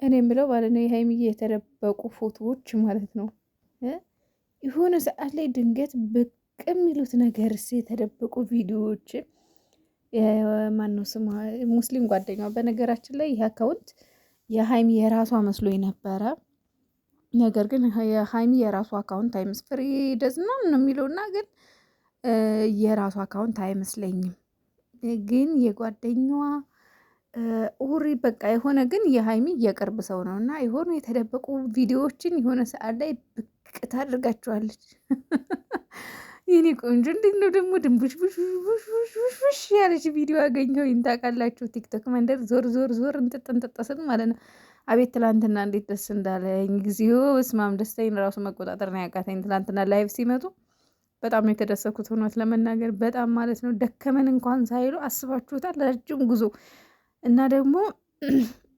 እኔ የምለው ማለት ነው የሀይሚዬ የተደበቁ ፎቶዎች ማለት ነው የሆነ ሰዓት ላይ ድንገት ብቅ የሚሉት ነገርስ የተደበቁ ቪዲዮዎች ማነው ስሟ ሙስሊም ጓደኛዋ በነገራችን ላይ ይህ አካውንት የሀይሚ የራሷ መስሎኝ ነበረ። ነገር ግን የሀይሚ የራሷ አካውንት አይመስል ፍሪ ደዝና ነው የሚለውና ግን የራሷ አካውንት አይመስለኝም። ግን የጓደኛዋ ኡሪ በቃ የሆነ ግን የሀይሚ የቅርብ ሰው ነው እና የሆኑ የተደበቁ ቪዲዮዎችን የሆነ ሰዓት ላይ ብቅ ታደርጋቸዋለች። የኔ ቆንጆ እንዴት ነው ደግሞ ድንቡሽቡሽቡሽቡሽ ያለች ቪዲዮ አገኘሁኝ ታውቃላችሁ? ቲክቶክ መንደር ዞር ዞር ዞር እንጥጥ እንጥጥ ስል ማለት ነው። አቤት ትላንትና እንዴት ደስ እንዳለኝ ጊዜው በስማም ደስታዬን ራሱ መቆጣጠር ነው ያቃተኝ። ትላንትና ላይቭ ሲመጡ በጣም ነው የተደሰኩት እውነት ለመናገር በጣም ማለት ነው። ደከመን እንኳን ሳይሉ አስባችሁታል ረጅም ጉዞ እና ደግሞ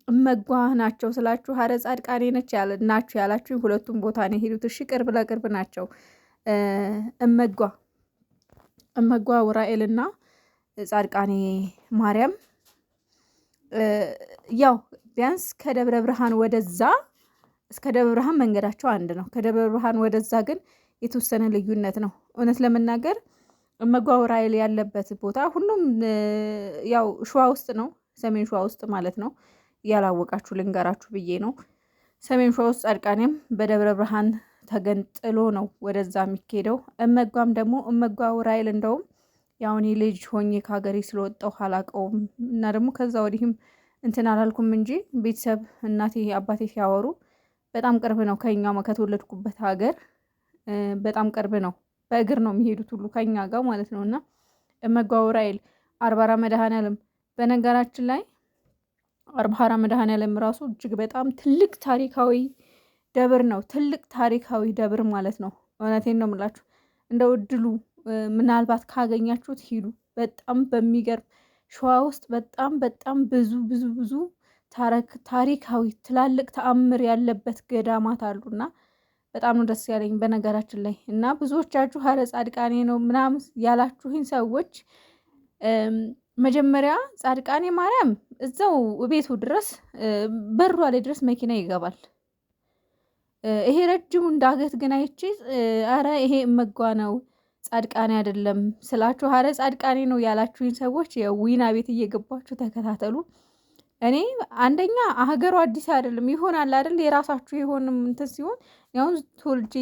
እመጓ ናቸው ስላችሁ ሀረ ጻድቃኔ ነች ናችሁ ያላችሁ ሁለቱም ቦታ ነው የሄዱት። እሺ ቅርብ ለቅርብ ናቸው። እመጓ ውራኤልና ጻድቃኔ ማርያም ያው ቢያንስ ከደብረ ብርሃን ወደዛ እስከ ደብረ ብርሃን መንገዳቸው አንድ ነው። ከደብረ ብርሃን ወደዛ ግን የተወሰነ ልዩነት ነው። እውነት ለመናገር እመጓ ውራኤል ያለበት ቦታ ሁሉም ያው ሸዋ ውስጥ ነው፣ ሰሜን ሸዋ ውስጥ ማለት ነው። ያላወቃችሁ ልንገራችሁ ብዬ ነው። ሰሜን ሸዋ ውስጥ ጻድቃኔም በደብረ ብርሃን ተገንጥሎ ነው ወደዛ የሚኬደው። እመጓም ደግሞ እመጓ ውራኤል እንደውም ያው እኔ ልጅ ሆኜ ከሀገሬ ስለወጣሁ አላውቀውም እና ደግሞ ከዛ ወዲህም እንትን አላልኩም እንጂ ቤተሰብ እናቴ አባቴ ሲያወሩ በጣም ቅርብ ነው ከኛው ከተወለድኩበት ሀገር በጣም ቅርብ ነው። በእግር ነው የሚሄዱት ሁሉ ከኛ ጋር ማለት ነው። እና እመጓ ውራኤል አርባራ መድኃኔዓለም በነገራችን ላይ አርባራ መድኃኔዓለም ራሱ እጅግ በጣም ትልቅ ታሪካዊ ደብር ነው። ትልቅ ታሪካዊ ደብር ማለት ነው። እውነቴን ነው የምላችሁ። እንደው እድሉ ምናልባት ካገኛችሁት ሂዱ። በጣም በሚገርም ሸዋ ውስጥ በጣም በጣም ብዙ ብዙ ብዙ ታሪካዊ ትላልቅ ተአምር ያለበት ገዳማት አሉና በጣም ነው ደስ ያለኝ በነገራችን ላይ። እና ብዙዎቻችሁ ሀረ ጻድቃኔ ነው ምናምን ያላችሁኝ ሰዎች መጀመሪያ ጻድቃኔ ማርያም እዛው ቤቱ ድረስ በሯ ላይ ድረስ መኪና ይገባል። ይሄ ረጅሙን ዳገት ግን አይቼ አረ ይሄ እመጓ ነው ጻድቃኔ አይደለም ስላችሁ ሀረ ጻድቃኔ ነው ያላችሁኝ ሰዎች የዊና ቤት እየገባችሁ ተከታተሉ። እኔ አንደኛ ሀገሩ አዲስ አይደለም ይሆናል አይደል የራሳችሁ የሆንም እንትን ሲሆን ያው ተወልጄ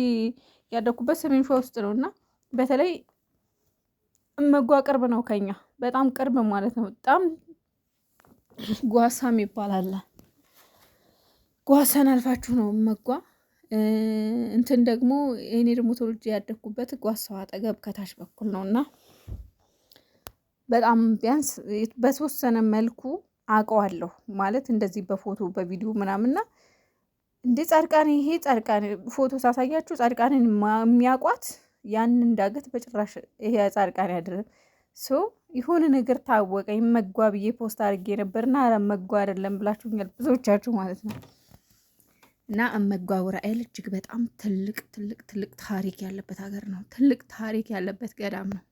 ያደኩበት ሰሜን ሸዋ ውስጥ ነው እና በተለይ እመጓ ቅርብ ነው ከኛ በጣም ቅርብ ማለት ነው። በጣም ጓሳም ይባላል። ጓሳን አልፋችሁ ነው እመጓ እንትን ደግሞ እኔ ደግሞ ተወልጄ ያደኩበት ጓሳው አጠገብ ከታች በኩል ነውና በጣም ቢያንስ በተወሰነ መልኩ አውቀዋለሁ ማለት እንደዚህ በፎቶ በቪዲዮ ምናምንና እንደ ጻድቃኔ ይሄ ጻድቃኔ ፎቶ ሳሳያችሁ ጻድቃኔን የሚያውቋት ያንን እንዳገት በጭራሽ ይሄ ጻድቃኔ አይደለም። የሆነ ነገር ታወቀኝ እመጓ ብዬ ፖስት አድርጌ ነበርና ኧረ እመጓ አይደለም ብላችሁኛል ብዙዎቻችሁ ማለት ነው። እና እመጓ ውራኤል እጅግ በጣም ትልቅ ትልቅ ትልቅ ታሪክ ያለበት ሀገር ነው። ትልቅ ታሪክ ያለበት ገዳም ነው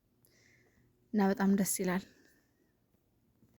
እና በጣም ደስ ይላል።